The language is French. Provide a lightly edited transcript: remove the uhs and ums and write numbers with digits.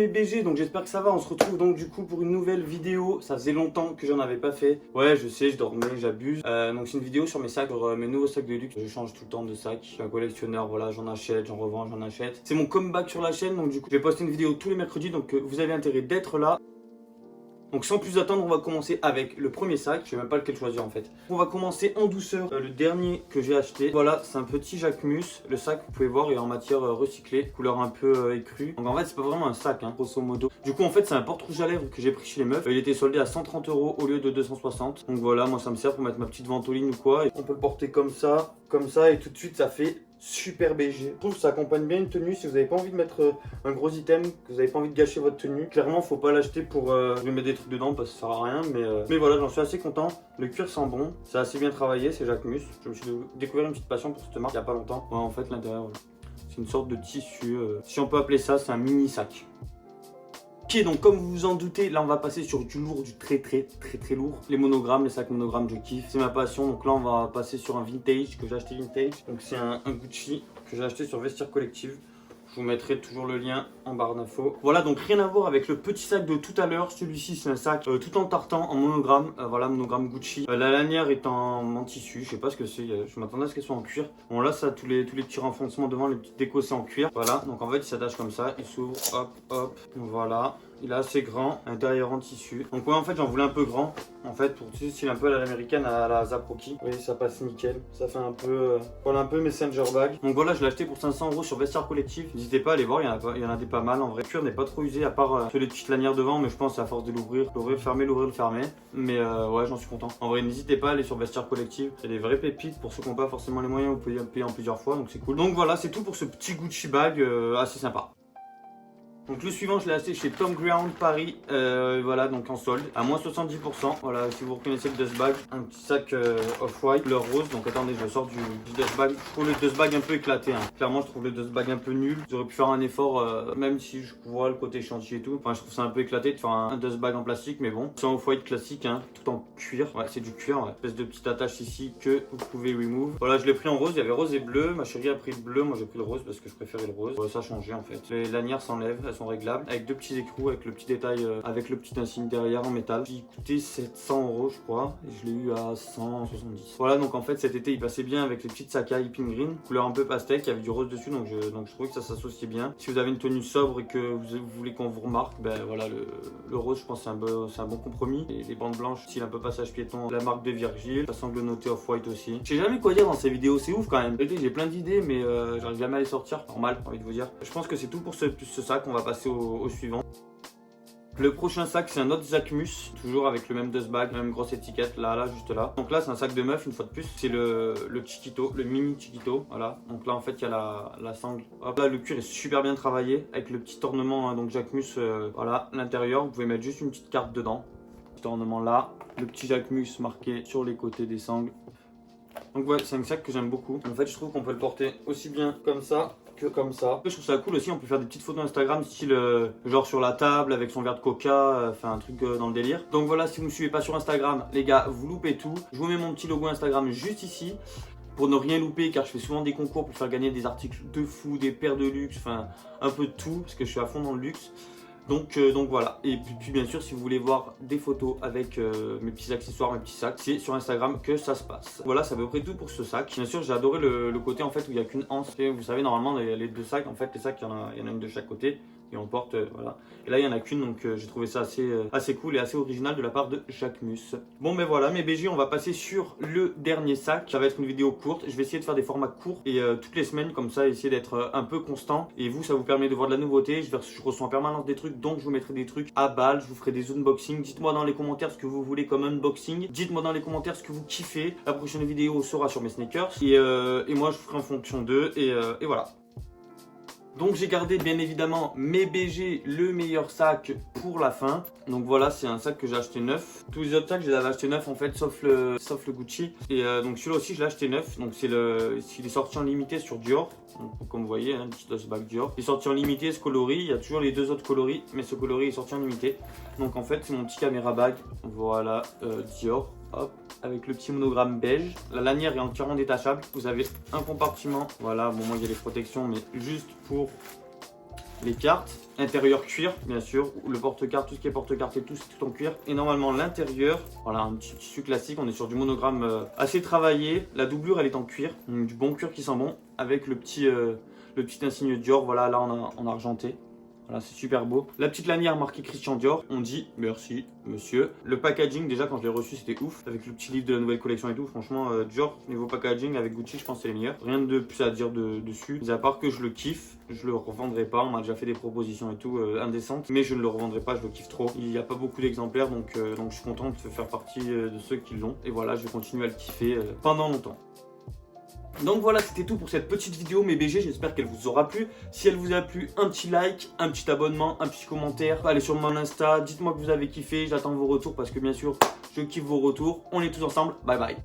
mes BG, donc j'espère que ça va. On se retrouve donc du coup pour une nouvelle vidéo. Ça faisait longtemps que j'en avais pas fait. Ouais, je sais, je dormais, j'abuse. Donc c'est une vidéo sur mes sacs, sur mes nouveaux sacs de luxe. Je change tout le temps de sac. Je suis un collectionneur, voilà, j'en achète, j'en revends, j'en achète. C'est mon comeback sur la chaîne, donc du coup je vais poster une vidéo tous les mercredis, donc vous avez intérêt d'être là. Donc sans plus attendre, on va commencer avec le premier sac. Je sais même pas lequel choisir en fait. On va commencer en douceur. Le dernier que j'ai acheté, voilà, c'est un petit Jacquemus. Le sac, vous pouvez voir, il est en matière recyclée, couleur un peu écrue. Donc en fait, c'est pas vraiment un sac, hein, grosso modo. Du coup, en fait, c'est un porte-rouge à lèvres que j'ai pris chez les meufs. Il était soldé à 130 € au lieu de 260. Donc voilà, moi ça me sert pour mettre ma petite ventoline ou quoi. Et on peut le porter comme ça, et tout de suite, ça fait super BG. Je trouve que ça accompagne bien une tenue. Si vous n'avez pas envie de mettre un gros item, que vous n'avez pas envie de gâcher votre tenue, clairement faut pas l'acheter pour lui mettre des trucs dedans parce que ça sert à rien. Mais voilà, j'en suis assez content. Le cuir sent bon, c'est assez bien travaillé, c'est Jacquemus. Je me suis découvert une petite passion pour cette marque il n'y a pas longtemps. Ouais, en fait l'intérieur, voilà. C'est une sorte de tissu, si on peut appeler ça, c'est un mini sac. Ok, donc comme vous vous en doutez, là on va passer sur du lourd, du très lourd. Les monogrammes, les sacs monogrammes, je kiffe. C'est ma passion, donc là on va passer sur un vintage que j'ai acheté vintage. Donc c'est un Gucci que j'ai acheté sur Vestiaire Collective. Je vous mettrai toujours le lien en barre d'infos. Voilà, donc rien à voir avec le petit sac de tout à l'heure. Celui-ci, c'est un sac tout en tartan, en monogramme. Voilà, monogramme Gucci. La lanière est en tissu. Je sais pas ce que c'est. Je m'attendais à ce qu'elle soit en cuir. Bon, là, ça, tous les petits renfoncements devant, les petites décos, c'est en cuir. Voilà, donc en fait, il s'attache comme ça. Il s'ouvre, hop, hop. Voilà. Il est assez grand, intérieur en tissu. Donc ouais, en fait, j'en voulais un peu grand. En fait, pour tu sais, style un peu à l'américaine, à la Zaproki. Vous voyez, ça passe nickel. Ça fait un peu, voilà, un peu messenger bag. Donc voilà, je l'ai acheté pour 500 € sur Vestiaire Collective. N'hésitez pas à aller voir, il y en a des pas mal. En vrai, le cuir n'est pas trop usé, à part sur les petites lanières devant, mais je pense à force de l'ouvrir, le fermer, l'ouvrir, le fermer. Mais ouais, j'en suis content. En vrai, n'hésitez pas à aller sur Vestiaire Collective. C'est des vraies pépites pour ceux qui n'ont pas forcément les moyens. Vous pouvez payer en plusieurs fois, donc c'est cool. Donc voilà, c'est tout pour ce petit Gucci bag assez sympa. Donc le suivant, je l'ai acheté chez Tom Ground Paris, voilà, donc en solde, à moins 70%. Voilà, si vous reconnaissez le dust bag, un petit sac off-white, couleur rose. Donc attendez, je sors du dust bag. Je trouve le dust bag un peu éclaté, hein. Clairement, je trouve le dust bag un peu nul. J'aurais pu faire un effort, même si je vois le côté chantier et tout. Enfin, je trouve ça un peu éclaté de faire un dust bag en plastique, mais bon. C'est un off-white classique, hein, tout en cuir. Ouais, c'est du cuir, ouais. Espèce de petite attache ici que vous pouvez remove. Voilà, je l'ai pris en rose, il y avait rose et bleu. Ma chérie a pris le bleu, moi j'ai pris le rose parce que je préférais le rose. Ouais, ça a changé en fait. Les lanières s'enlèvent, sont réglables avec deux petits écrous, avec le petit détail, avec le petit insigne derrière en métal. Qui coûtait 700 € je crois, et je l'ai eu à 170. Voilà, donc en fait cet été il passait bien avec les petites Sakai Pin Green, couleur un peu pastel, qui avait du rose dessus, donc je trouvais que ça s'associait bien. Si vous avez une tenue sobre et que vous voulez qu'on vous remarque, ben voilà, le rose je pense c'est un bon compromis. Et les bandes blanches, style un peu passage piéton, la marque de Virgil, la sanglenoté off-white aussi. Je sais jamais quoi dire dans ces vidéos, c'est ouf quand même. J'ai plein d'idées, mais j'arrive jamais à les sortir, normal, j'ai envie de vous dire. Je pense que c'est tout pour ce sac, on va passer au suivant. Le prochain sac, c'est un autre Jacquemus, toujours avec le même dust bag, la même grosse étiquette, là, juste là. Donc là, c'est un sac de meuf, une fois de plus. C'est le Chiquito, le mini Chiquito, voilà. Donc là, en fait, il y a la sangle. Hop là, le cuir est super bien travaillé, avec le petit ornement, hein, donc Jacquemus, voilà. L'intérieur, vous pouvez mettre juste une petite carte dedans. Petit ornement là. Le petit Jacquemus marqué sur les côtés des sangles. Donc ouais, c'est un sac que j'aime beaucoup. En fait, je trouve qu'on peut le porter aussi bien comme ça que comme ça. Je trouve ça cool aussi, on peut faire des petites photos Instagram style genre sur la table avec son verre de coca, enfin un truc dans le délire. Donc voilà, si vous ne me suivez pas sur Instagram, les gars, vous loupez tout. Je vous mets mon petit logo Instagram juste ici pour ne rien louper, car je fais souvent des concours pour faire gagner des articles de fou, des paires de luxe, enfin un peu de tout, parce que je suis à fond dans le luxe. Donc voilà, et puis bien sûr si vous voulez voir des photos avec mes petits accessoires, mes petits sacs, c'est sur Instagram que ça se passe. Voilà, c'est à peu près tout pour ce sac. Bien sûr j'ai adoré le côté en fait où il n'y a qu'une anse. Vous savez normalement les deux sacs, en fait les sacs il y en a une de chaque côté. Et on porte, voilà. Et là, il n'y en a qu'une, donc j'ai trouvé ça assez cool et assez original de la part de Jacquemus. Bon, ben voilà, mes BG, on va passer sur le dernier sac. Ça va être une vidéo courte. Je vais essayer de faire des formats courts et toutes les semaines, comme ça, essayer d'être un peu constant. Et vous, ça vous permet de voir de la nouveauté. Je reçois en permanence des trucs, donc je vous mettrai des trucs à balle. Je vous ferai des unboxings. Dites-moi dans les commentaires ce que vous voulez comme unboxing. Dites-moi dans les commentaires ce que vous kiffez. La prochaine vidéo sera sur mes sneakers. Et moi, je ferai en fonction d'eux. Et voilà. Donc j'ai gardé bien évidemment mes BG, le meilleur sac pour la fin. Donc voilà, c'est un sac que j'ai acheté neuf. Tous les autres sacs, je les avais achetés neuf en fait, sauf le Gucci. Et donc celui-là aussi, je l'ai acheté neuf. Donc il est sorti en limité sur Dior. Donc, comme vous voyez, un petit dust bag Dior. Il est sorti en limité ce coloris. Il y a toujours les deux autres coloris, mais ce coloris est sorti en limité. Donc en fait, c'est mon petit caméra bag. Voilà, Dior. Hop, avec le petit monogramme beige. La lanière est entièrement détachable. Vous avez un compartiment. Voilà, bon, moi il y a les protections, mais juste pour les cartes. Intérieur cuir, bien sûr. Le porte-carte, tout ce qui est porte-carte et tout, c'est tout en cuir. Et normalement, l'intérieur, voilà, un petit tissu classique. On est sur du monogramme assez travaillé. La doublure, elle est en cuir. Donc, du bon cuir qui sent bon. Avec le petit insigne Dior, voilà, là en argenté. Voilà, c'est super beau. La petite lanière marquée Christian Dior. On dit merci, monsieur. Le packaging, déjà, quand je l'ai reçu, c'était ouf. Avec le petit livre de la nouvelle collection et tout. Franchement, Dior, niveau packaging, avec Gucci, je pense que c'est les meilleurs. Rien de plus à dire dessus. Mais à part que je le kiffe, je le revendrai pas. On m'a déjà fait des propositions et tout indécentes. Mais je ne le revendrai pas, je le kiffe trop. Il n'y a pas beaucoup d'exemplaires, donc je suis content de faire partie de ceux qui l'ont. Et voilà, je vais continuer à le kiffer pendant longtemps. Donc voilà, c'était tout pour cette petite vidéo mes BG, j'espère qu'elle vous aura plu. Si elle vous a plu, un petit like, un petit abonnement, un petit commentaire. Allez sur mon Insta, dites-moi que vous avez kiffé, j'attends vos retours parce que bien sûr, je kiffe vos retours. On est tous ensemble, bye bye.